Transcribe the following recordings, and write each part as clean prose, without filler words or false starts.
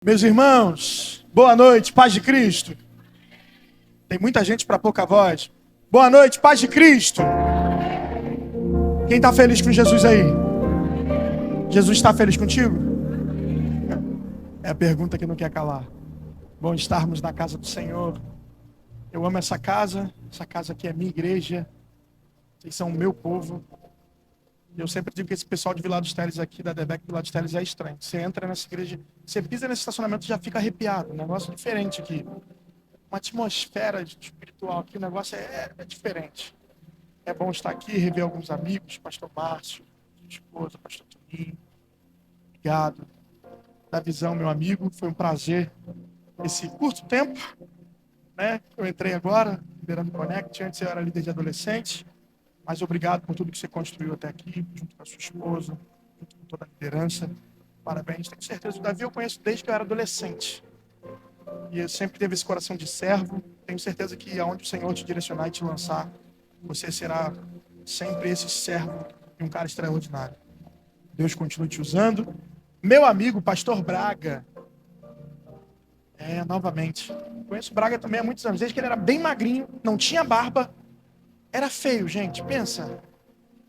Meus irmãos, boa noite, paz de Cristo. Tem muita gente para pouca voz. Boa noite, paz de Cristo. Quem está feliz com Jesus aí? Jesus está feliz contigo? É a pergunta que não quer calar. Bom estarmos na casa do Senhor. Eu amo essa casa aqui é minha igreja. Vocês são o meu povo. Eu sempre digo que esse pessoal de Vila dos Teles aqui, da Devec Vila dos Teles, é estranho. Você entra nessa igreja, você pisa nesse estacionamento e já fica arrepiado. Um negócio diferente aqui. Uma atmosfera espiritual aqui, o negócio é diferente. É bom estar aqui, rever alguns amigos, pastor Márcio, sua esposa, pastor Toninho. Obrigado. Da visão, meu amigo, foi um prazer. Esse curto tempo, né? Eu entrei agora, liderando o Connect, antes eu era líder de adolescente. Mas obrigado por tudo que você construiu até aqui, junto com a sua esposa, junto com toda a liderança. Parabéns. Tenho certeza, o Davi eu conheço desde que eu era adolescente. E eu sempre teve esse coração de servo. Tenho certeza que aonde o Senhor te direcionar e te lançar, você será sempre esse servo e um cara extraordinário. Deus continue te usando. Meu amigo, pastor Braga. Novamente. Conheço o Braga também há muitos anos. Desde que ele era bem magrinho, não tinha barba. Era feio, gente, pensa.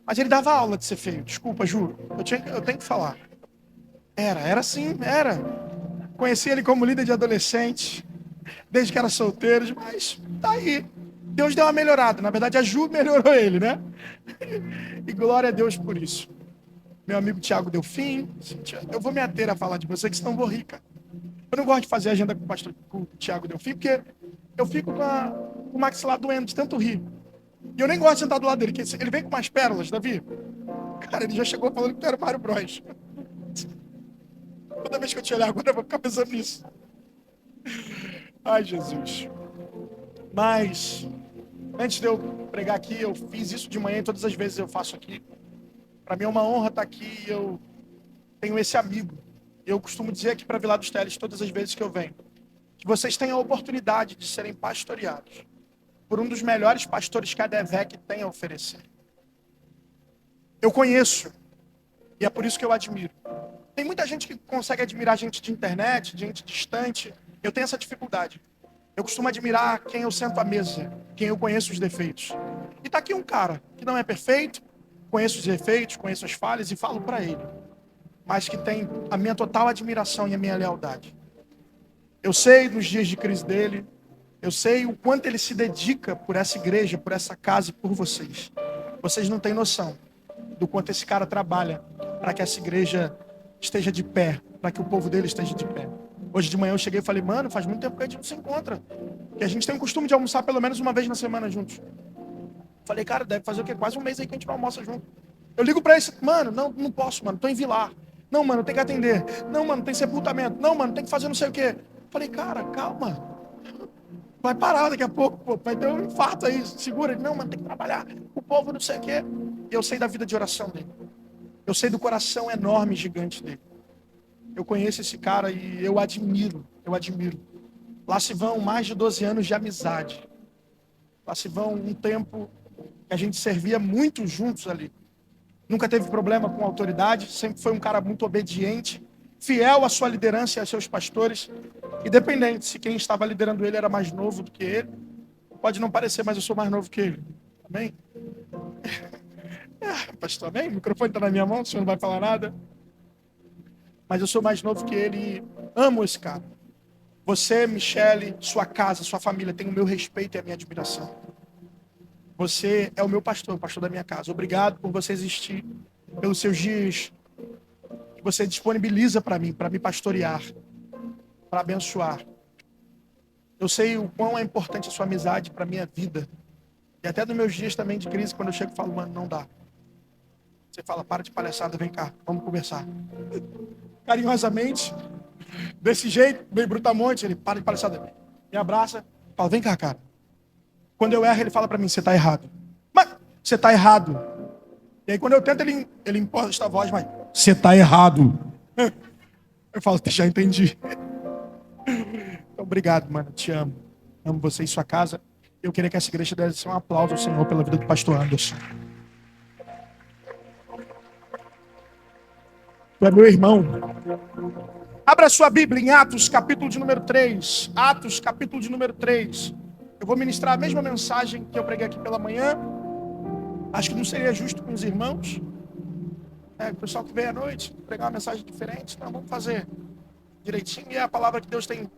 Mas ele dava aula de ser feio. Desculpa, Ju. Eu tenho que falar. Era sim, era. Conheci ele como líder de adolescente, desde que era solteiro, mas tá aí. Deus deu uma melhorada. Na verdade, a Ju melhorou ele, né? E glória a Deus por isso. Meu amigo Tiago Delfim. Eu vou me ater a falar de você, que senão vou rir, cara. Eu não gosto de fazer agenda com o Tiago Delfim, porque eu fico com o maxilar doendo de tanto rir. E eu nem gosto de sentar do lado dele, porque ele vem com umas pérolas, Davi. Cara, ele já chegou falando que tu era o Mário Bros. Toda vez que eu te olhar agora, eu vou ficar pensando nisso. Ai, Jesus. Mas, antes de eu pregar aqui, eu fiz isso de manhã e todas as vezes eu faço aqui. Para mim é uma honra estar aqui e eu tenho esse amigo. Eu costumo dizer aqui para Vila dos Teles, todas as vezes que eu venho, que vocês têm a oportunidade de serem pastoreados por um dos melhores pastores que a Devec tem a oferecer. Eu conheço, e é por isso que eu admiro. Tem muita gente que consegue admirar gente de internet, gente distante. Eu tenho essa dificuldade. Eu costumo admirar quem eu sento à mesa, quem eu conheço os defeitos. E tá aqui um cara que não é perfeito, conheço os defeitos, conheço as falhas e falo para ele, mas que tem a minha total admiração e a minha lealdade. Eu sei dos dias de crise dele, eu sei o quanto ele se dedica por essa igreja, por essa casa e por vocês. Vocês não têm noção do quanto esse cara trabalha para que essa igreja esteja de pé, para que o povo dele esteja de pé. Hoje de manhã eu cheguei e falei, mano, faz muito tempo que a gente não se encontra. Que a gente tem o costume de almoçar pelo menos uma vez na semana juntos. Falei, cara, deve fazer o quê? Quase um mês aí que a gente não almoça junto. Eu ligo pra ele, mano, não posso, mano, tô em Vilar. Não, mano, tem que atender. Não, mano, tem sepultamento. Não, mano, tem que fazer não sei o quê. Falei, cara, calma. Vai parar daqui a pouco, pô, vai ter um infarto aí, segura. Ele, não, mano, tem que trabalhar. O povo não sei o quê. Eu sei da vida de oração dele. Eu sei do coração enorme e gigante dele. Eu conheço esse cara e eu admiro. Lá se vão mais de 12 anos de amizade. Lá se vão um tempo que a gente servia muito juntos ali. Nunca teve problema com autoridade, sempre foi um cara muito obediente, fiel à sua liderança e aos seus pastores, independente se quem estava liderando ele era mais novo do que ele. Pode não parecer, mas eu sou mais novo que ele. Amém? Pastor, amém? O microfone está na minha mão, o senhor não vai falar nada. Mas eu sou mais novo que ele e amo esse cara. Você, Michele, sua casa, sua família, tem o meu respeito e a minha admiração. Você é o meu pastor, o pastor da minha casa. Obrigado por você existir, pelos seus dias que você disponibiliza para mim, para me pastorear, para abençoar. Eu sei o quão é importante a sua amizade para a minha vida. E até nos meus dias também de crise, quando eu chego e falo, mano, não dá. Você fala, para de palhaçada, vem cá, vamos conversar. Carinhosamente, desse jeito, bem brutamonte, ele para de palhaçada, me abraça, fala, vem cá, cara. Quando eu erro, ele fala para mim, você está errado. Mas, você está errado. E aí, quando eu tento, ele imposta a voz, mas, você está errado. Eu falo, já entendi. Então, obrigado, mano, te amo. Amo você e sua casa. Eu queria que essa igreja desse um aplauso ao Senhor pela vida do pastor Anderson. Tu é meu irmão. Abra sua Bíblia em Atos, capítulo de número 3. Atos, capítulo de número 3. Eu vou ministrar a mesma mensagem que eu preguei aqui pela manhã. Acho que não seria justo com os irmãos. O pessoal que veio à noite, pregar uma mensagem diferente. Então, vamos fazer direitinho. E é a palavra que Deus tem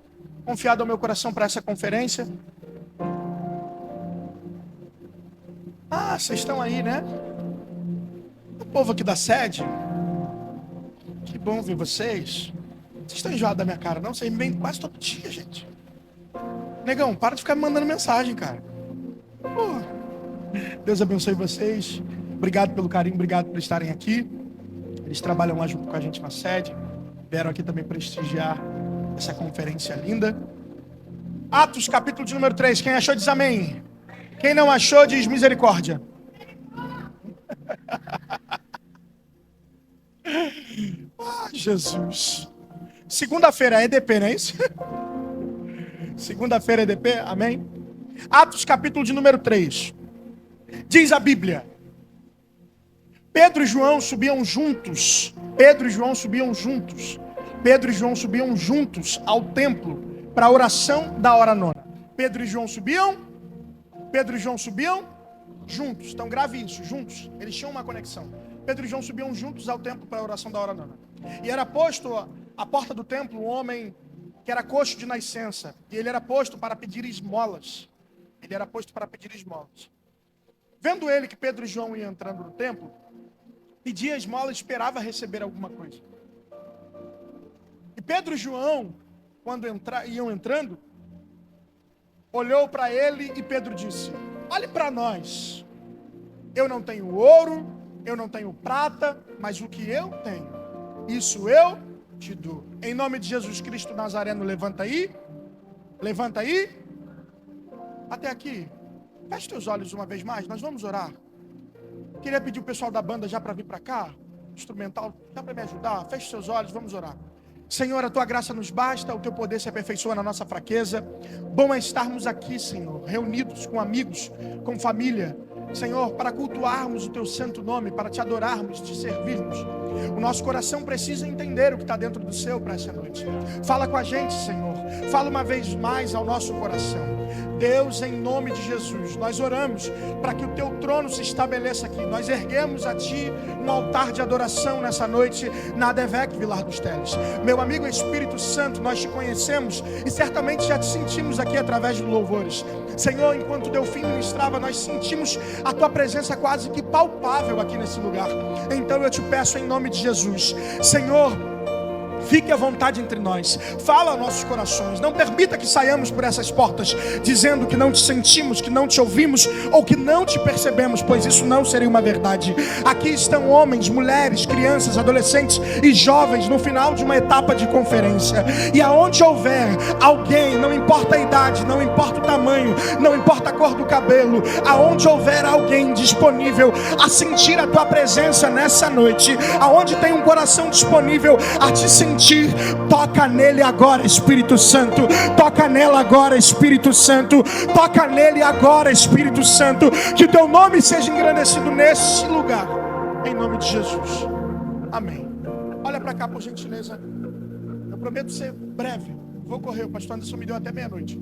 confiado ao meu coração para essa conferência. Vocês estão aí, né? O povo aqui da sede. Que bom ver vocês. Vocês estão enjoados da minha cara, não? Vocês me vêm quase todo dia, gente. Negão, para de ficar me mandando mensagem, cara. Deus abençoe vocês. Obrigado pelo carinho, obrigado por estarem aqui. Eles trabalham lá junto com a gente na sede. Vieram aqui também prestigiar essa conferência linda. Atos, capítulo de número 3. Quem achou diz amém. Quem não achou diz misericórdia. Jesus. Segunda-feira é EDP, não é isso? Segunda-feira é EDP, amém? Atos, capítulo de número 3. Diz a Bíblia: Pedro e João subiam juntos. Pedro e João subiam juntos. Pedro e João subiam juntos ao templo para a oração da hora nona. Pedro e João subiam. Pedro e João subiam juntos. Então grave isso, juntos. Eles tinham uma conexão. Pedro e João subiam juntos ao templo para a oração da hora nona. E era posto à porta do templo um homem que era coxo de nascença. E ele era posto para pedir esmolas. Ele era posto para pedir esmolas. Vendo ele que Pedro e João iam entrando no templo, pedia esmola e esperava receber alguma coisa. E Pedro e João, quando iam entrando, olhou para ele e Pedro disse: olhe para nós. Eu não tenho ouro, eu não tenho prata, mas o que eu tenho, isso eu te dou. Em nome de Jesus Cristo Nazareno, levanta aí. Levanta aí. Até aqui. Feche teus olhos uma vez mais, nós vamos orar. Queria pedir o pessoal da banda já para vir para cá. Instrumental, dá para me ajudar? Feche seus olhos, vamos orar. Senhor, a tua graça nos basta, o teu poder se aperfeiçoa na nossa fraqueza. Bom é estarmos aqui, Senhor, reunidos com amigos, com família, Senhor, para cultuarmos o teu santo nome, para te adorarmos, te servirmos. O nosso coração precisa entender o que está dentro do seu para essa noite. Fala com a gente, Senhor. Fala uma vez mais ao nosso coração. Deus, em nome de Jesus, nós oramos para que o teu trono se estabeleça aqui. Nós erguemos a ti um altar de adoração nessa noite na ADVEC Vilar dos Teles. Meu amigo Espírito Santo, nós te conhecemos e certamente já te sentimos aqui através dos louvores. Senhor, enquanto o Delfim ministrava, nós sentimos a tua presença quase que palpável aqui nesse lugar. Então eu te peço em nome de Jesus, Senhor, fique à vontade entre nós. Fala aos nossos corações. Não permita que saiamos por essas portas dizendo que não te sentimos, que não te ouvimos ou que não te percebemos, pois isso não seria uma verdade. Aqui estão homens, mulheres, crianças, adolescentes e jovens no final de uma etapa de conferência. E aonde houver alguém, não importa a idade, não importa o tamanho, não importa a cor do cabelo, aonde houver alguém disponível a sentir a tua presença nessa noite, aonde tem um coração disponível a te sentir, toca nele agora, Espírito Santo. Toca nela agora, Espírito Santo. Toca nele agora, Espírito Santo. Que o teu nome seja engrandecido nesse lugar, em nome de Jesus, amém. Olha para cá, por gentileza. Eu prometo ser breve. Vou correr, o pastor Anderson me deu até meia-noite.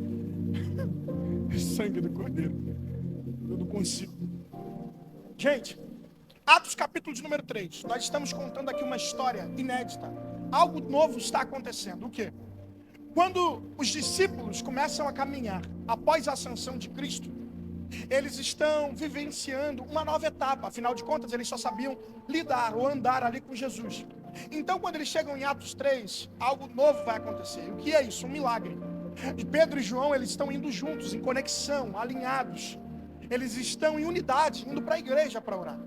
Sangue do Cordeiro. Eu não consigo. Gente, Atos capítulo de número 3. Nós estamos contando aqui uma história inédita. Algo novo está acontecendo. O quê? Quando os discípulos começam a caminhar após a ascensão de Cristo, eles estão vivenciando uma nova etapa. Afinal de contas, eles só sabiam lidar ou andar ali com Jesus. Então, quando eles chegam em Atos 3, algo novo vai acontecer. O que é isso? Um milagre. E Pedro e João, eles estão indo juntos, em conexão, alinhados. Eles estão em unidade, indo para a igreja para orar.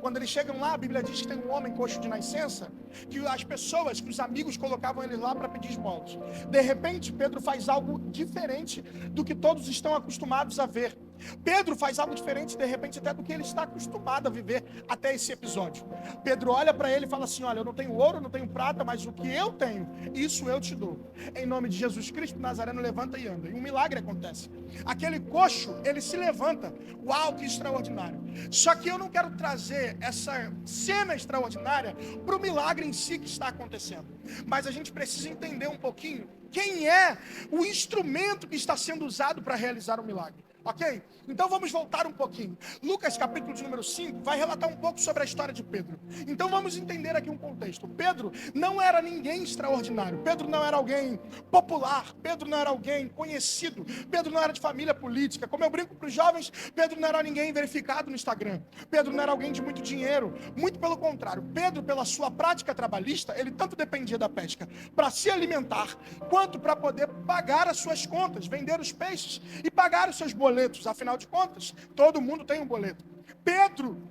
Quando eles chegam lá, a Bíblia diz que tem um homem coxo de nascença, que as pessoas, que os amigos colocavam ele lá para pedir esmolas. De repente, Pedro faz algo diferente do que todos estão acostumados a ver. Pedro faz algo diferente, de repente, até do que ele está acostumado a viver até esse episódio. Pedro olha para ele e fala assim: olha, eu não tenho ouro, eu não tenho prata, mas o que eu tenho, isso eu te dou. Em nome de Jesus Cristo Nazareno, levanta e anda. E um milagre acontece. Aquele coxo, ele se levanta. Uau, que extraordinário. Só que eu não quero trazer essa cena extraordinária para o milagre em si que está acontecendo. Mas a gente precisa entender um pouquinho quem é o instrumento que está sendo usado para realizar o milagre. Ok? Então vamos voltar um pouquinho. Lucas capítulo de número 5 vai relatar um pouco sobre a história de Pedro. Então vamos entender aqui um contexto. Pedro não era ninguém extraordinário. Pedro não era alguém popular. Pedro não era alguém conhecido. Pedro não era de família política. Como eu brinco para os jovens, Pedro não era ninguém verificado no Instagram. Pedro não era alguém de muito dinheiro. Muito pelo contrário. Pedro, pela sua prática trabalhista, ele tanto dependia da pesca para se alimentar, quanto para poder pagar as suas contas, vender os peixes e pagar os seus boletos. Afinal de contas, todo mundo tem um boleto. Pedro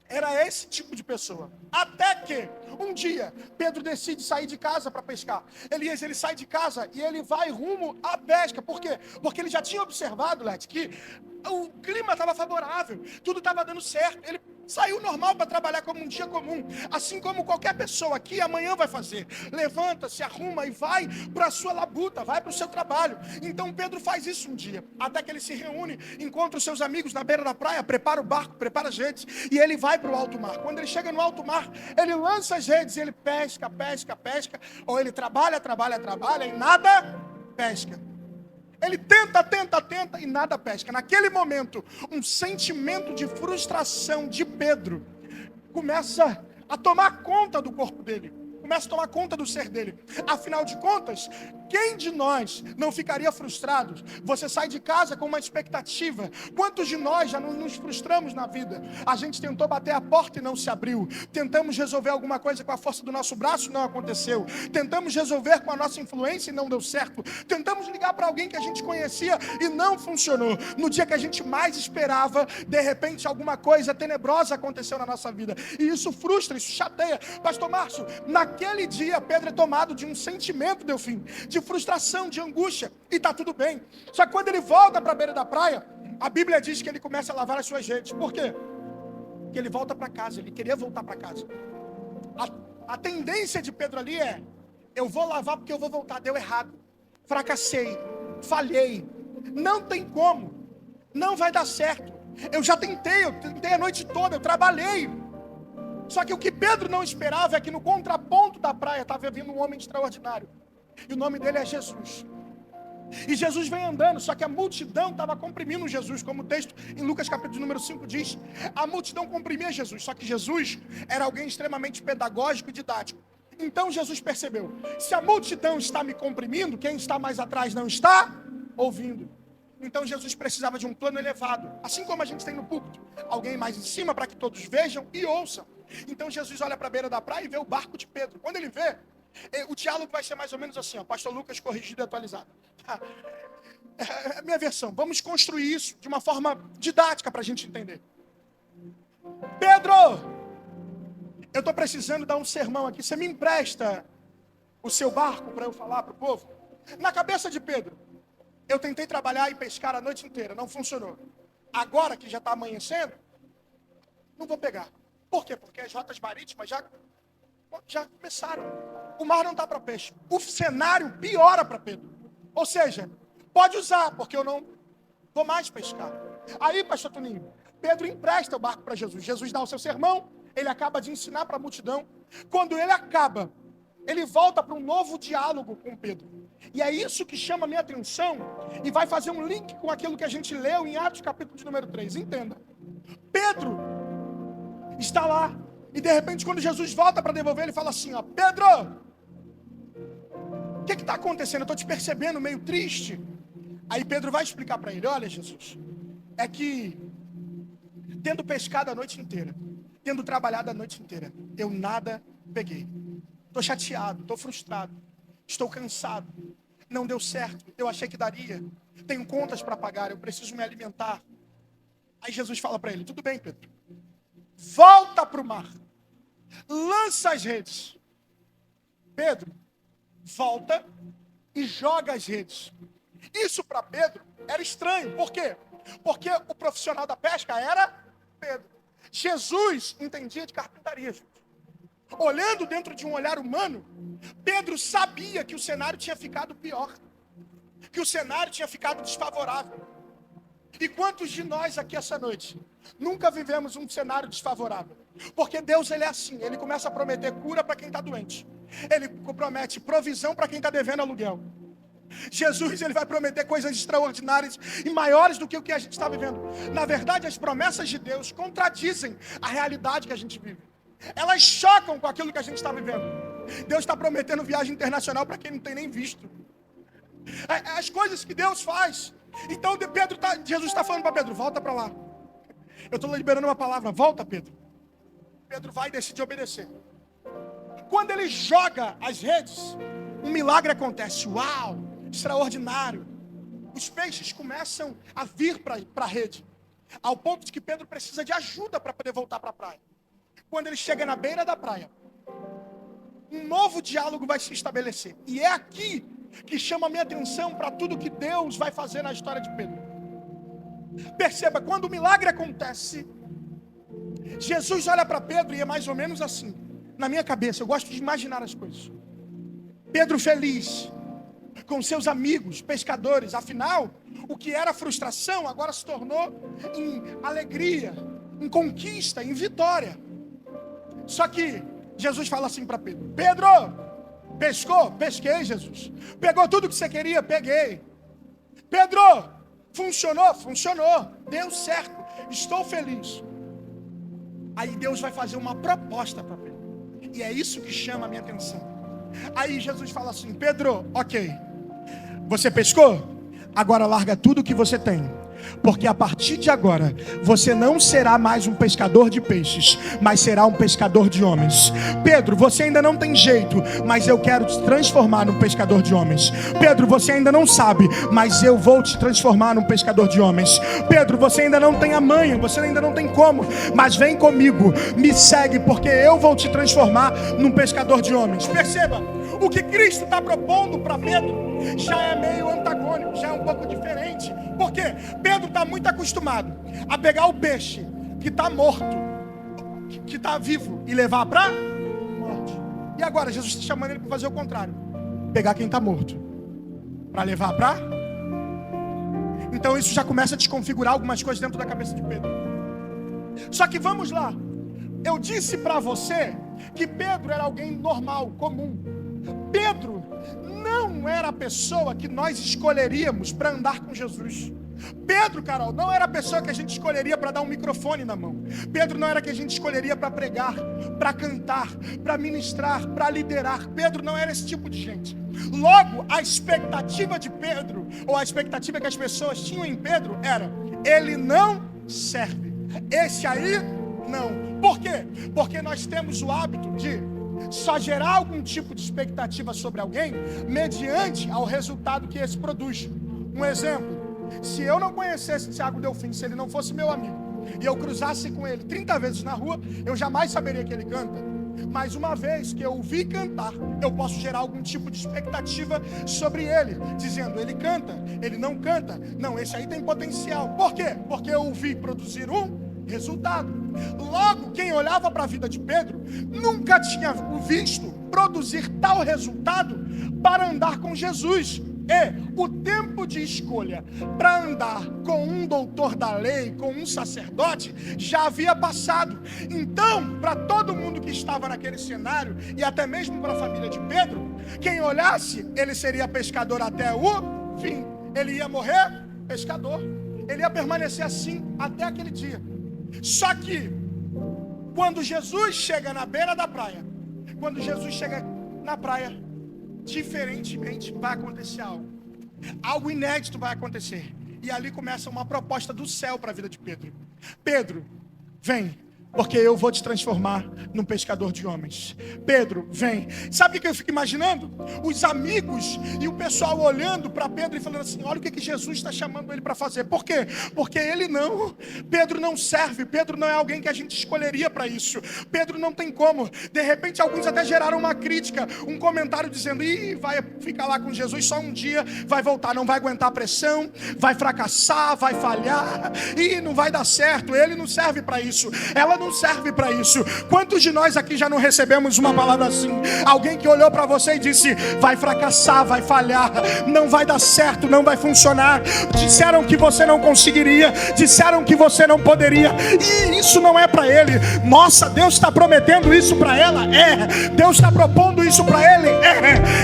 era esse tipo de pessoa. Até que, um dia, Pedro decide sair de casa para pescar. Elias, ele sai de casa e ele vai rumo à pesca. Por quê? Porque ele já tinha observado, Lete, que o clima estava favorável, tudo estava dando certo. Ele saiu normal para trabalhar como um dia comum, assim como qualquer pessoa aqui amanhã vai fazer. Levanta, se arruma e vai para a sua labuta, vai para o seu trabalho. Então Pedro faz isso um dia, até que ele se reúne, encontra os seus amigos na beira da praia, prepara o barco, prepara as redes, e ele vai para o alto mar. Quando ele chega no alto mar, ele lança as redes, ele pesca, ou ele trabalha e nada pesca. Ele tenta e nada pesca. Naquele momento, um sentimento de frustração de Pedro começa a tomar conta do corpo dele, começa a tomar conta do ser dele. Afinal de contas, quem de nós não ficaria frustrado? Você sai de casa com uma expectativa. Quantos de nós já não nos frustramos na vida? A gente tentou bater a porta e não se abriu. Tentamos resolver alguma coisa com a força do nosso braço, não aconteceu. Tentamos resolver com a nossa influência e não deu certo. Tentamos ligar para alguém que a gente conhecia e não funcionou. No dia que a gente mais esperava, de repente alguma coisa tenebrosa aconteceu na nossa vida. E isso frustra, isso chateia. Pastor Márcio, naquele dia Pedro é tomado de um sentimento, Delfim, de frustração, de angústia, e está tudo bem. Só que quando ele volta para a beira da praia, a Bíblia diz que ele começa a lavar as suas redes. Por quê? Porque ele volta para casa, ele queria voltar para casa. A tendência de Pedro ali é: eu vou lavar porque eu vou voltar, deu errado, fracassei, falhei, não tem como, não vai dar certo. Eu tentei a noite toda, eu trabalhei. Só que o que Pedro não esperava é que no contraponto da praia estava vindo um homem extraordinário. E o nome dele é Jesus. E Jesus vem andando, só que a multidão estava comprimindo Jesus, como o texto em Lucas capítulo número 5 diz. A multidão comprimia Jesus, só que Jesus era alguém extremamente pedagógico e didático. Então Jesus percebeu: se a multidão está me comprimindo, quem está mais atrás não está ouvindo. Então Jesus precisava de um plano elevado, assim como a gente tem no púlpito, alguém mais em cima para que todos vejam e ouçam. Então Jesus olha para a beira da praia e vê o barco de Pedro. Quando ele vê, o diálogo vai ser mais ou menos assim, ó, Pastor Lucas corrigido e atualizado. É a minha versão. Vamos construir isso de uma forma didática para a gente entender. Pedro, eu estou precisando dar um sermão aqui. Você me empresta o seu barco para eu falar para o povo? Na cabeça de Pedro, eu tentei trabalhar e pescar a noite inteira, não funcionou. Agora que já está amanhecendo, não vou pegar. Por quê? Porque as rotas marítimas já começaram. O mar não está para peixe. O cenário piora para Pedro. Ou seja, pode usar, porque eu não vou mais pescar. Aí, pastor Toninho, Pedro empresta o barco para Jesus. Jesus dá o seu sermão, ele acaba de ensinar para a multidão. Quando ele acaba, ele volta para um novo diálogo com Pedro. E é isso que chama a minha atenção e vai fazer um link com aquilo que a gente leu em Atos capítulo de número 3. Entenda. Pedro está lá e de repente quando Jesus volta para devolver, ele fala assim, ó, Pedro, o que está acontecendo? Eu estou te percebendo meio triste. Aí Pedro vai explicar para ele, olha Jesus, é que tendo pescado a noite inteira, tendo trabalhado a noite inteira, eu nada peguei. Estou chateado, estou frustrado, estou cansado, não deu certo, eu achei que daria, tenho contas para pagar, eu preciso me alimentar. Aí Jesus fala para ele, tudo bem Pedro, volta para o mar, lança as redes. Pedro volta e joga as redes. Isso para Pedro era estranho, por quê? Porque o profissional da pesca era Pedro. Jesus entendia de carpintaria, gente. Olhando dentro de um olhar humano, Pedro sabia que o cenário tinha ficado pior, que o cenário tinha ficado desfavorável. E quantos de nós aqui essa noite Nunca vivemos um cenário desfavorável. Porque Deus, ele é assim, ele começa a prometer cura para quem está doente. Ele promete provisão para quem está devendo aluguel. Jesus, ele vai prometer coisas extraordinárias e maiores do que o que a gente está vivendo. Na verdade, as promessas de Deus contradizem a realidade que a gente vive. Elas chocam com aquilo que a gente está vivendo. Deus está prometendo viagem internacional para quem não tem nem visto. As coisas que Deus faz. Então Jesus está falando para Pedro, volta para lá. Eu estou liberando uma palavra, volta, Pedro. Pedro vai e decide obedecer. Quando ele joga as redes, um milagre acontece. Uau, extraordinário. Os peixes começam a vir para a rede, ao ponto de que Pedro precisa de ajuda para poder voltar para a praia. Quando ele chega na beira da praia, um novo diálogo vai se estabelecer. E é aqui que chama a minha atenção para tudo que Deus vai fazer na história de Pedro. Perceba, quando o milagre acontece, Jesus olha para Pedro e é mais ou menos assim. Na minha cabeça, eu gosto de imaginar as coisas. Pedro feliz, com seus amigos, pescadores. Afinal, o que era frustração agora se tornou em alegria, em conquista, em vitória. Só que Jesus fala assim para Pedro: Pedro, pescou? Pesquei, Jesus. Pegou tudo que você queria? Peguei. Pedro, funcionou? Funcionou. Deu certo. Estou feliz. Aí Deus vai fazer uma proposta para Pedro. E é isso que chama a minha atenção. Aí Jesus fala assim: Pedro, ok, você pescou? Agora larga tudo que você tem. Porque a partir de agora, você não será mais um pescador de peixes, mas será um pescador de homens. Pedro, você ainda não tem jeito, mas eu quero te transformar num pescador de homens. Pedro, você ainda não sabe, mas eu vou te transformar num pescador de homens. Pedro, você ainda não tem a manha, você ainda não tem como, mas vem comigo, me segue, porque eu vou te transformar num pescador de homens. Perceba, o que Cristo está propondo para Pedro já é meio antagônico, já é um pouco diferente. Por quê? Pedro está muito acostumado a pegar o peixe que está morto, que está vivo, e levar para morte. E agora Jesus está chamando ele para fazer o contrário: pegar quem está morto para levar para. Então isso já começa a desconfigurar algumas coisas dentro da cabeça de Pedro. Só que vamos lá. Eu disse para você que Pedro era alguém normal, comum. Pedro não era a pessoa que nós escolheríamos para andar com Jesus. Pedro, Carol, não era a pessoa que a gente escolheria para dar um microfone na mão. Pedro não era que a gente escolheria para pregar, para cantar, para ministrar, para liderar. Pedro não era esse tipo de gente. Logo, a expectativa de Pedro, ou a expectativa que as pessoas tinham em Pedro era: ele não serve. Esse aí, não. Por quê? Porque nós temos o hábito de só gerar algum tipo de expectativa sobre alguém mediante ao resultado que esse produz. Um exemplo: se eu não conhecesse Tiago Delfim, se ele não fosse meu amigo, e eu cruzasse com ele 30 vezes na rua, eu jamais saberia que ele canta. Mas uma vez que eu o vi cantar, eu posso gerar algum tipo de expectativa sobre ele, dizendo: ele canta, ele não canta, não, esse aí tem potencial. Por quê? Porque eu o vi produzir um resultado. Logo, quem olhava para a vida de Pedro nunca tinha o visto produzir tal resultado para andar com Jesus. E o tempo de escolha para andar com um doutor da lei, com um sacerdote, já havia passado. Então, para todo mundo que estava naquele cenário, e até mesmo para a família de Pedro, quem olhasse, ele seria pescador até o fim. Ele ia morrer pescador. Ele ia permanecer assim até aquele dia. Só que, quando Jesus chega na beira da praia, quando Jesus chega na praia, diferentemente vai acontecer algo. Algo inédito vai acontecer. E ali começa uma proposta do céu para a vida de Pedro. Pedro, vem, porque eu vou te transformar num pescador de homens. Pedro, vem. Sabe o que eu fico imaginando? Os amigos e o pessoal olhando para Pedro e falando assim: olha o que Jesus está chamando ele para fazer. Por quê? Porque ele não. Pedro não serve. Pedro não é alguém que a gente escolheria para isso. Pedro não tem como. De repente alguns até geraram uma crítica, um comentário dizendo: ih, vai ficar lá com Jesus só um dia, vai voltar, não vai aguentar a pressão, vai fracassar, vai falhar, e não vai dar certo, ele não serve para isso. Ela não serve para isso. Quantos de nós aqui já não recebemos uma palavra assim? Alguém que olhou para você e disse: vai fracassar, vai falhar, não vai dar certo, não vai funcionar. Disseram que você não conseguiria, disseram que você não poderia, e isso não é para ele. Nossa, Deus está prometendo isso para ela? Deus está propondo isso para ele?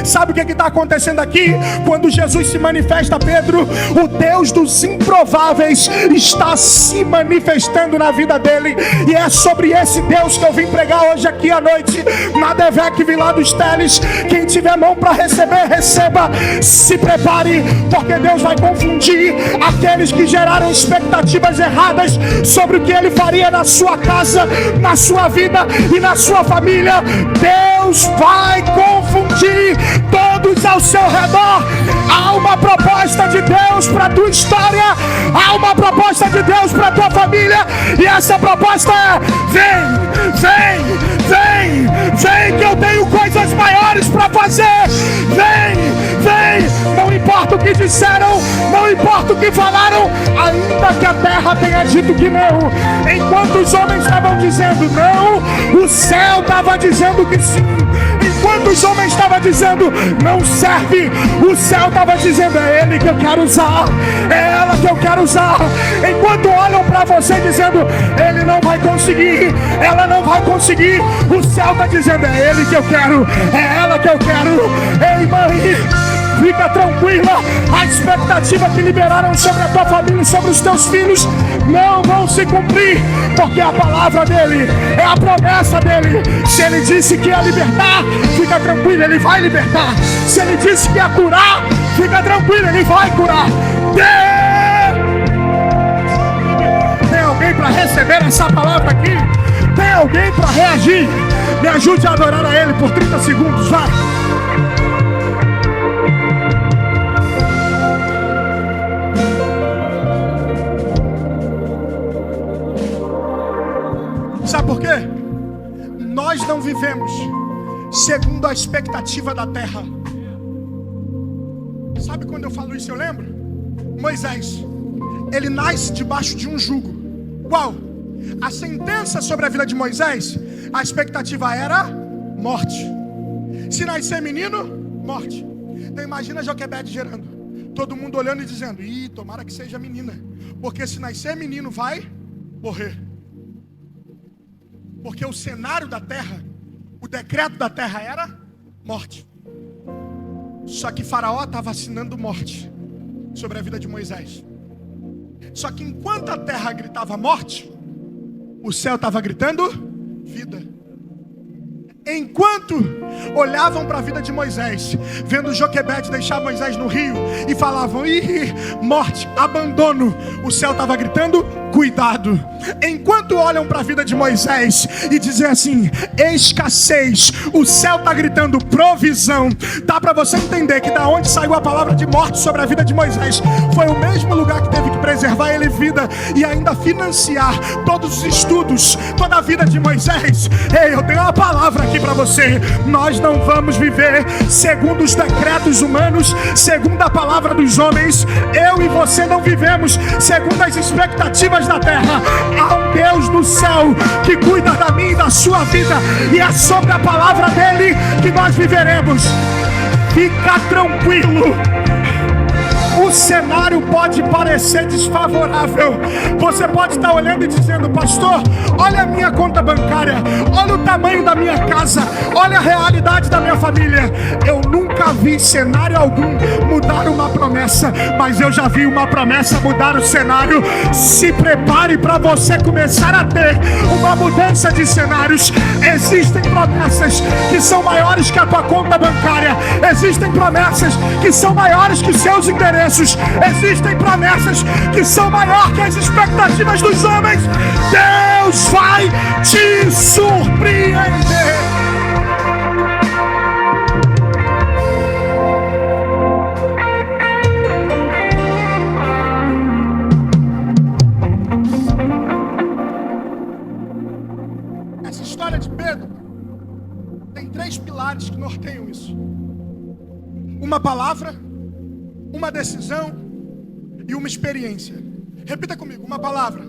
Sabe o que está acontecendo aqui? Quando Jesus se manifesta a Pedro, o Deus dos improváveis está se manifestando na vida dele, e é sobre esse Deus que eu vim pregar hoje aqui à noite, na Devec Vila dos Teles. Quem tiver mão para receber, receba. Se prepare, porque Deus vai confundir aqueles que geraram expectativas erradas sobre o que Ele faria na sua casa, na sua vida e na sua família. Deus vai confundir todos ao seu redor. Há uma proposta de Deus para a tua história, há uma proposta de Deus para a tua família, e essa proposta é: vem que eu tenho coisas maiores para fazer. Vem, não importa o que disseram, não importa o que falaram, ainda que a terra tenha dito que não. Enquanto os homens estavam dizendo não, o céu estava dizendo que sim. Enquanto os homens estavam dizendo não serve, o céu estava dizendo: é ele que eu quero usar, é ela que eu quero usar. Enquanto olham para você dizendo: ele não vai conseguir, ela não vai conseguir, o céu está dizendo: é ele que eu quero, é ela que eu quero. Ei, mãe, fica tranquila, a expectativa que liberaram sobre a tua família e sobre os teus filhos não vão se cumprir, porque a palavra dele é a promessa dele. Se ele disse que ia libertar, fica tranquilo, ele vai libertar. Se ele disse que ia curar, fica tranquilo, ele vai curar. Tem alguém para receber essa palavra aqui? Tem alguém para reagir? Me ajude a adorar a ele por 30 segundos, vai. Sabe por quê? Nós não vivemos segundo a expectativa da terra. Sabe quando eu falo isso, eu lembro? Moisés, ele nasce debaixo de um jugo. Qual? A sentença sobre a vida de Moisés, a expectativa era morte. Se nascer menino, morte. Então imagina Joquebede gerando, todo mundo olhando e dizendo: ih, tomara que seja menina, porque se nascer menino vai morrer. Porque o cenário da terra, o decreto da terra era morte. Só que Faraó estava assinando morte sobre a vida de Moisés. Só que enquanto a terra gritava morte, o céu estava gritando vida. Enquanto olhavam para a vida de Moisés, vendo Joquebede deixar Moisés no rio, e falavam: ih, morte, abandono, o céu estava gritando cuidado. Enquanto olham para a vida de Moisés e dizem assim: escassez, o céu está gritando provisão. Dá para você entender que da onde saiu a palavra de morte sobre a vida de Moisés foi o mesmo lugar que teve que preservar ele vida e ainda financiar todos os estudos, toda a vida de Moisés. Ei, eu tenho uma palavra aqui para você: nós não vamos viver segundo os decretos humanos, segundo a palavra dos homens. Eu e você não vivemos segundo as expectativas da terra. Há um Deus do céu que cuida da minha e da sua vida, e é sobre a palavra dele que nós viveremos. Fica tranquilo. O cenário pode parecer desfavorável. Você pode estar olhando e dizendo: pastor, olha a minha conta bancária, olha o tamanho da minha casa, olha a realidade da minha família. Eu nunca vi cenário algum mudar uma promessa, mas eu já vi uma promessa mudar o cenário. Se prepare para você começar a ter uma mudança de cenários. Existem promessas que são maiores que a tua conta bancária. Existem promessas que são maiores que os seus interesses. Existem promessas que são maiores que as expectativas dos homens. Deus vai te surpreender. Essa história de Pedro tem 3 pilares que norteiam isso: uma palavra, uma decisão e uma experiência. Repita comigo: uma palavra,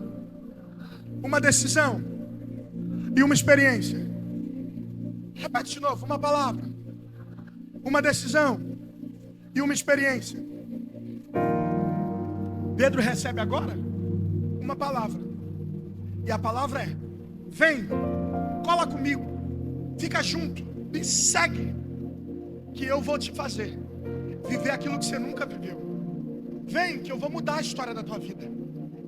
uma decisão e uma experiência. Repete de novo, uma palavra, uma decisão e uma experiência. Pedro recebe agora uma palavra. E a palavra é: vem, cola comigo, fica junto, me segue, que eu vou te fazer viver aquilo que você nunca viveu. Vem, que eu vou mudar a história da tua vida.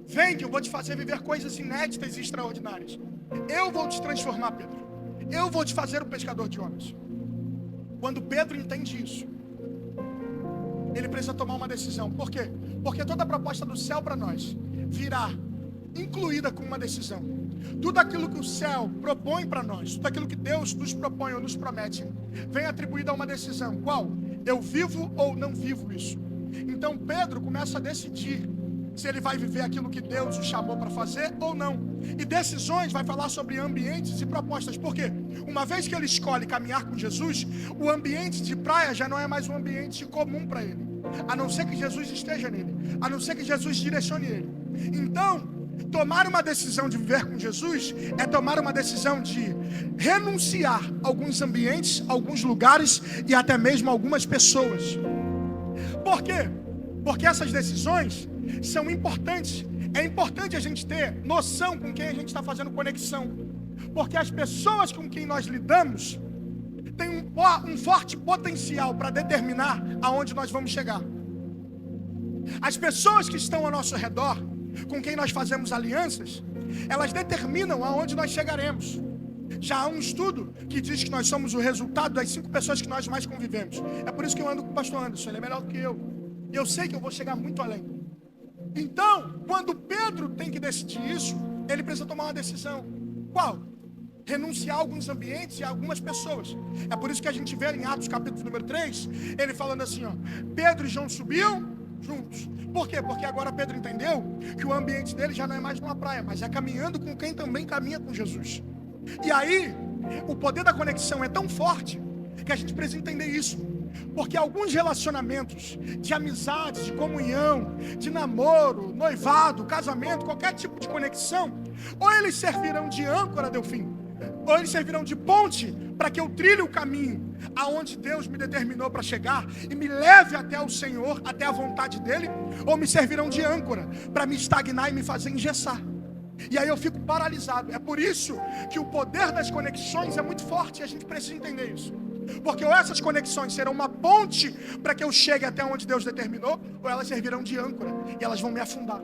Vem, que eu vou te fazer viver coisas inéditas e extraordinárias. Eu vou te transformar, Pedro. Eu vou te fazer um pescador de homens. Quando Pedro entende isso, ele precisa tomar uma decisão. Por quê? Porque toda a proposta do céu para nós virá incluída com uma decisão. Tudo aquilo que o céu propõe para nós, tudo aquilo que Deus nos propõe ou nos promete, vem atribuído a uma decisão. Qual? Eu vivo ou não vivo isso? Então Pedro começa a decidir se ele vai viver aquilo que Deus o chamou para fazer ou não. E decisões vai falar sobre ambientes e propostas. Por quê? Uma vez que ele escolhe caminhar com Jesus, o ambiente de praia já não é mais um ambiente comum para ele, a não ser que Jesus esteja nele, a não ser que Jesus direcione ele. Então, tomar uma decisão de viver com Jesus é tomar uma decisão de renunciar a alguns ambientes, alguns lugares e até mesmo algumas pessoas. Por quê? Porque essas decisões são importantes. É importante a gente ter noção com quem a gente está fazendo conexão. Porque as pessoas com quem nós lidamos têm um forte potencial para determinar aonde nós vamos chegar. As pessoas que estão ao nosso redor, com quem nós fazemos alianças, elas determinam aonde nós chegaremos. Já há um estudo que diz que nós somos o resultado das 5 pessoas que nós mais convivemos. É por isso que eu ando com o pastor Anderson, ele é melhor do que eu. E eu sei que eu vou chegar muito além. Então, quando Pedro tem que decidir isso, ele precisa tomar uma decisão. Qual? Renunciar a alguns ambientes e a algumas pessoas. É por isso que a gente vê em Atos capítulo número 3, ele falando assim, ó: Pedro e João subiam juntos. Por quê? Porque agora Pedro entendeu que o ambiente dele já não é mais numa praia, mas é caminhando com quem também caminha com Jesus. E aí, o poder da conexão é tão forte que a gente precisa entender isso. Porque alguns relacionamentos de amizade, de comunhão, de namoro, noivado, casamento, qualquer tipo de conexão, ou eles servirão de âncora, Delfim, ou eles servirão de ponte para que eu trilhe o caminho aonde Deus me determinou para chegar e me leve até o Senhor, até a vontade dele, ou me servirão de âncora para me estagnar e me fazer engessar. E aí eu fico paralisado. É por isso que o poder das conexões é muito forte e a gente precisa entender isso. Porque ou essas conexões serão uma ponte para que eu chegue até onde Deus determinou, ou elas servirão de âncora e elas vão me afundar.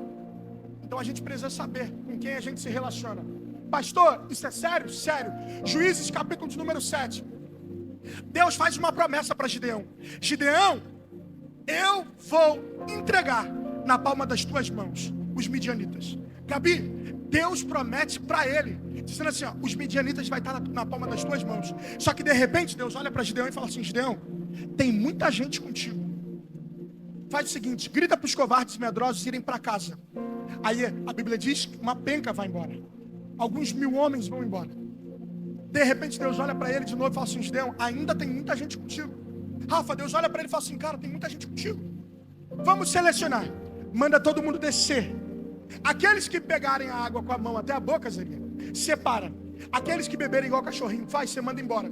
Então a gente precisa saber com quem a gente se relaciona. Pastor, isso é sério? Sério. Juízes capítulo de número 7. Deus faz uma promessa para Gideão. Gideão, eu vou entregar na palma das tuas mãos os midianitas. Gabi, Deus promete para ele, dizendo assim, ó, os midianitas vai estar na palma das tuas mãos. Só que de repente Deus olha para Gideão e fala assim: Gideão, tem muita gente contigo. Faz o seguinte, grita para os covardes e medrosos irem para casa. Aí a Bíblia diz que uma penca vai embora. Alguns 1000 homens vão embora. De repente Deus olha para ele de novo e fala assim: Gideão, ainda tem muita gente contigo. Rafa, Deus olha para ele e fala assim: cara, tem muita gente contigo. Vamos selecionar. Manda todo mundo descer. Aqueles que pegarem a água com a mão até a boca, Zeria, separa. Aqueles que beberem igual cachorrinho, faz, você manda embora.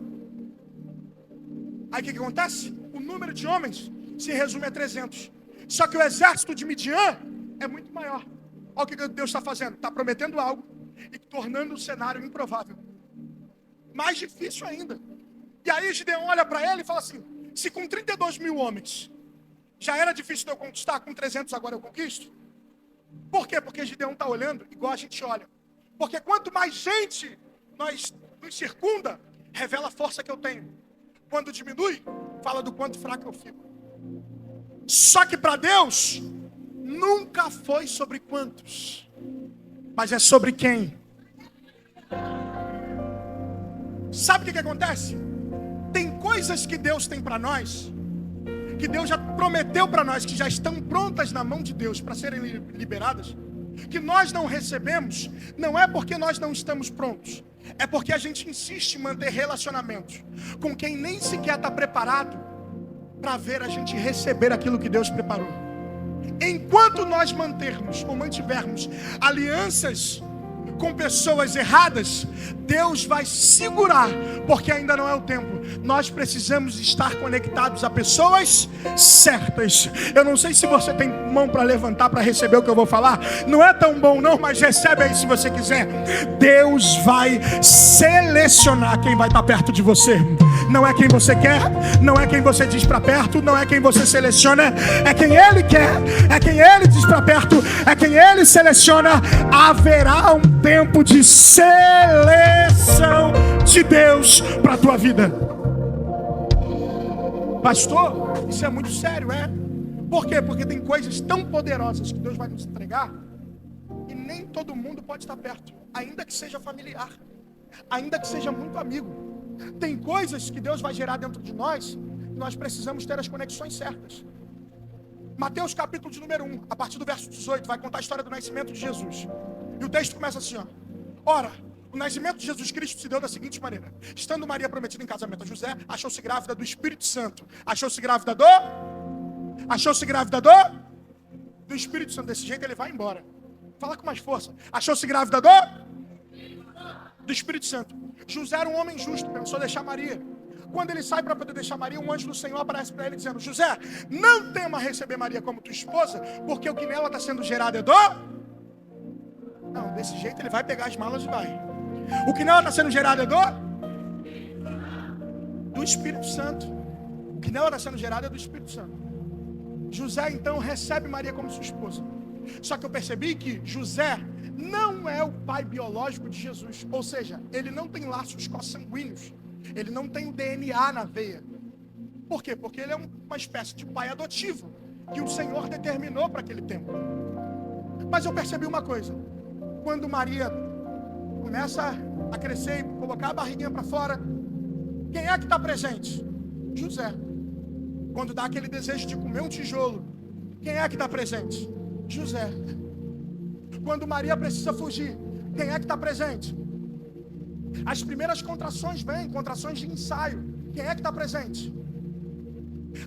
Aí o que acontece? O número de homens se resume a 300. Só que o exército de Midian é muito maior. Olha o que Deus está fazendo. Está prometendo algo e tornando o cenário improvável. Mais difícil ainda. E aí Gideão olha para ele e fala assim: se com 32.000 homens já era difícil de eu conquistar, com 300 agora eu conquisto? Por quê? Porque Gideão está olhando igual a gente olha. Porque quanto mais gente nos circunda, revela a força que eu tenho. Quando diminui, fala do quanto fraco eu fico. Só que para Deus, nunca foi sobre quantos, mas é sobre quem. Sabe o que acontece? Tem coisas que Deus tem para nós, que Deus já prometeu para nós, que já estão prontas na mão de Deus para serem liberadas, que nós não recebemos, não é porque nós não estamos prontos, é porque a gente insiste em manter relacionamentos com quem nem sequer está preparado para ver a gente receber aquilo que Deus preparou. Enquanto nós mantivermos alianças com pessoas erradas, Deus vai segurar, porque ainda não é o tempo. Nós precisamos estar conectados a pessoas certas. Eu não sei se você tem mão para levantar para receber o que eu vou falar. Não é tão bom não, mas recebe aí se você quiser. Deus vai selecionar quem vai estar perto de você. Não é quem você quer, não é quem você diz para perto, não é quem você seleciona, é quem Ele quer, é quem Ele diz para perto, é quem Ele seleciona. Haverá um tempo de seleção de Deus para a tua vida. Pastor, isso é muito sério, é? Por quê? Porque tem coisas tão poderosas que Deus vai nos entregar e nem todo mundo pode estar perto, ainda que seja familiar, ainda que seja muito amigo. Tem coisas que Deus vai gerar dentro de nós e nós precisamos ter as conexões certas. Mateus capítulo de número 1, a partir do verso 18, vai contar a história do nascimento de Jesus. E o texto começa assim, ó. Ora, o nascimento de Jesus Cristo se deu da seguinte maneira: estando Maria prometida em casamento a José, achou-se grávida do Espírito Santo. Achou-se grávida do Espírito Santo. Desse jeito ele vai embora. Fala com mais força. Achou-se grávida do Espírito Santo. José era um homem justo, pensou deixar Maria. Quando ele sai para poder deixar Maria, um anjo do Senhor aparece para ele dizendo: José, não tema receber Maria como tua esposa, porque o que nela está sendo gerado é Não, desse jeito ele vai pegar as malas e vai. O que nela está sendo gerado é do Espírito Santo. O que nela está sendo gerado é do Espírito Santo. José então recebe Maria como sua esposa. Só que eu percebi que José não é o pai biológico de Jesus. Ou seja, ele não tem laços consanguíneos. Ele não tem o DNA na veia. Por quê? Porque ele é uma espécie de pai adotivo que o Senhor determinou para aquele tempo. Mas eu percebi uma coisa. Quando Maria começa a crescer e colocar a barriguinha para fora, quem é que está presente? José. Quando dá aquele desejo de comer um tijolo, quem é que está presente? José. Quando Maria precisa fugir, quem é que está presente? As primeiras contrações vêm, contrações de ensaio. Quem é que está presente?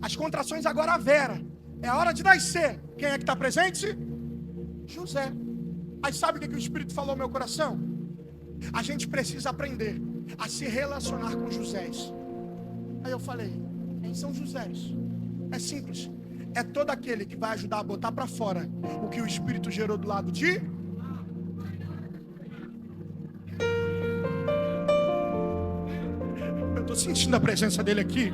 As contrações agora a Vera. É a hora de nascer. Quem é que está presente? José. Aí sabe o que o Espírito falou no meu coração? A gente precisa aprender a se relacionar com Josés. Aí eu falei: quem são Josés? É simples. É todo aquele que vai ajudar a botar para fora o que o Espírito gerou do lado de... Eu estou sentindo a presença dele aqui.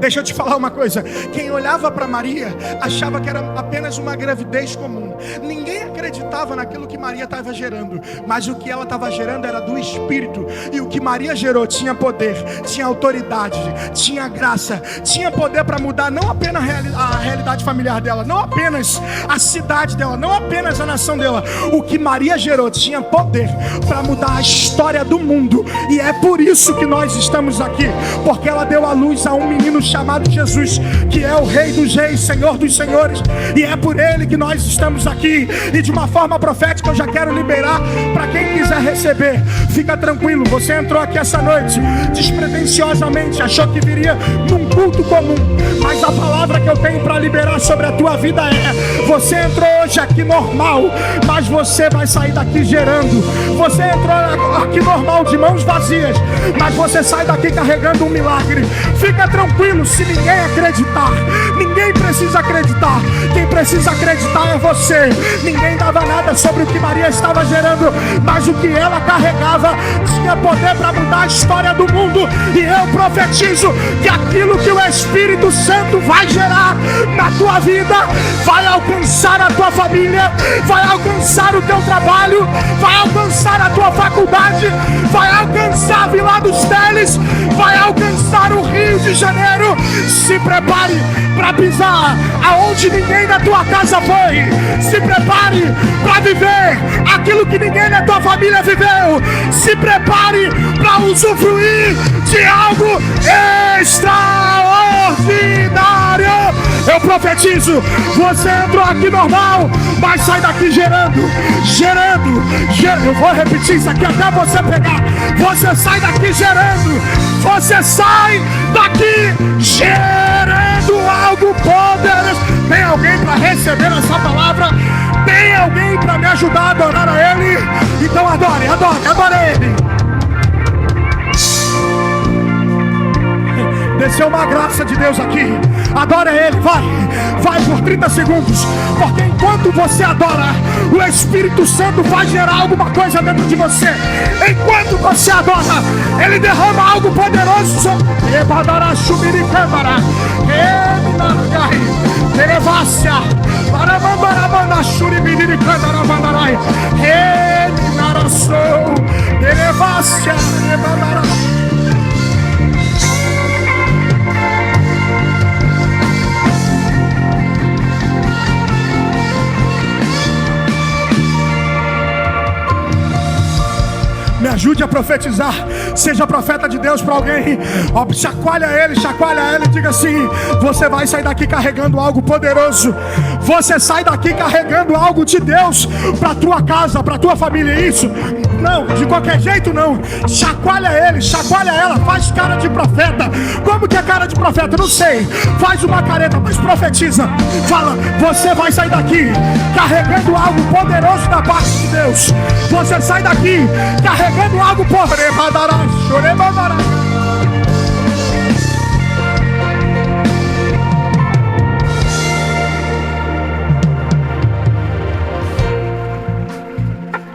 Deixa eu te falar uma coisa. Quem olhava para Maria achava que era apenas uma gravidez comum. Ninguém acreditava naquilo que Maria estava gerando. Mas o que ela estava gerando era do Espírito. E o que Maria gerou tinha poder, tinha autoridade, tinha graça, tinha poder para mudar não apenas a realidade familiar dela, não apenas a cidade dela, não apenas a nação dela. O que Maria gerou tinha poder para mudar a história do mundo. E é por isso que nós estamos aqui. Porque ela deu à luz a um menino chamado Jesus, que é o Rei dos Reis, Senhor dos Senhores, e é por ele que nós estamos aqui. E de uma forma profética eu já quero liberar para quem quiser receber. Fica tranquilo, você entrou aqui essa noite despretensiosamente, achou que viria num culto comum, mas a palavra que eu tenho para liberar sobre a tua vida é: você entrou hoje aqui normal, mas você vai sair daqui gerando. Você entrou aqui normal de mãos vazias, mas você sai daqui carregando um milagre. Fica tranquilo, se ninguém acreditar, ninguém precisa acreditar. Quem precisa acreditar é você. Ninguém dava nada sobre o que Maria estava gerando, mas o que ela carregava tinha poder para mudar a história do mundo. E eu profetizo que aquilo que o Espírito Santo vai gerar na tua vida vai alcançar a tua família, vai alcançar o teu trabalho, vai alcançar a tua faculdade, vai alcançar a Vila dos Teles, vai alcançar o Rio de Janeiro. Se prepare para pisar aonde ninguém na tua casa foi. Se prepare para viver aquilo que ninguém na tua família viveu. Se prepare para usufruir de algo extraordinário. Eu profetizo, você entrou aqui normal, mas sai daqui gerando. Eu vou repetir isso aqui até você pegar. Você sai daqui gerando. Você sai daqui gerando algo poderoso. Tem alguém para receber essa palavra. Tem alguém para me ajudar a adorar a Ele? Então adore Ele. Desceu uma graça de Deus aqui. Adora Ele, vai por 30 segundos. Porque enquanto você adora, o Espírito Santo vai gerar alguma coisa dentro de você. Enquanto você adora, Ele derrama algo poderoso. Me ajude a profetizar. Seja profeta de Deus para alguém. Chacoalha ele, diga assim: você vai sair daqui carregando algo poderoso. Você sai daqui carregando algo de Deus para tua casa, para tua família. Isso? Não, de qualquer jeito não. Chacoalha ele, chacoalha ela. Faz cara de profeta. Como que é cara de profeta? Não sei. Faz uma careta, mas profetiza. Fala: você vai sair daqui carregando algo poderoso da parte de Deus. Você sai daqui carregando algo por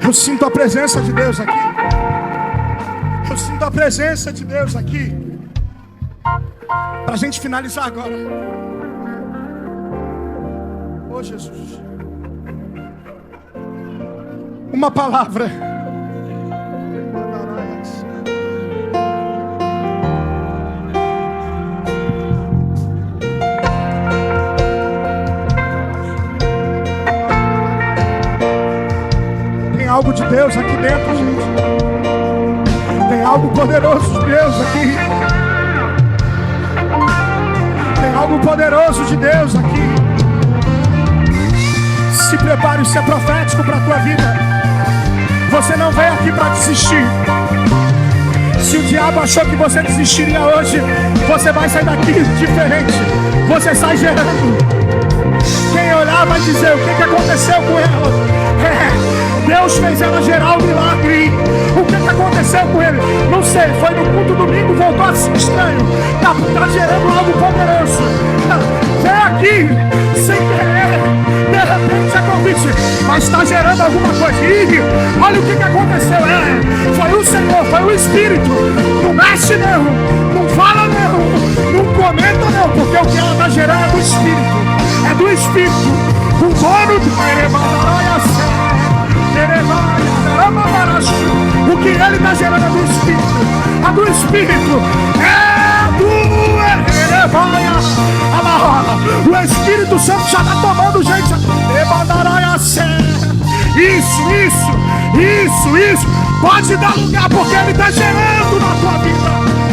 Eu sinto a presença de Deus aqui. Eu sinto a presença de Deus aqui. Para a gente finalizar agora. Oh Jesus. Uma palavra. Tem algo de Deus aqui dentro, gente. Tem algo poderoso de Deus aqui. Tem algo poderoso de Deus aqui. Se prepare, isso é profético para a tua vida. Você não veio aqui para desistir. Se o diabo achou que você desistiria hoje, você vai sair daqui diferente. Você sai gerando. Quem olhar vai dizer: o que aconteceu com ela? Deus fez ela gerar um milagre. O que aconteceu com ele? Não sei, foi no culto domingo, voltou assim estranho. Tá gerando algo poderoso. Vem aqui, sem querer. De repente é convite, mas está gerando alguma coisa. Ih, olha o que aconteceu. Foi o Senhor, foi o Espírito. Não mexe não, não fala não, não comenta não, porque o que ela está gerando é do Espírito. É do Espírito. O dono do o que ele está gerando é do Espírito. É do Espírito. É do o Espírito Santo já está tomando gente. Isso. Pode dar lugar, porque ele está gerando na tua vida.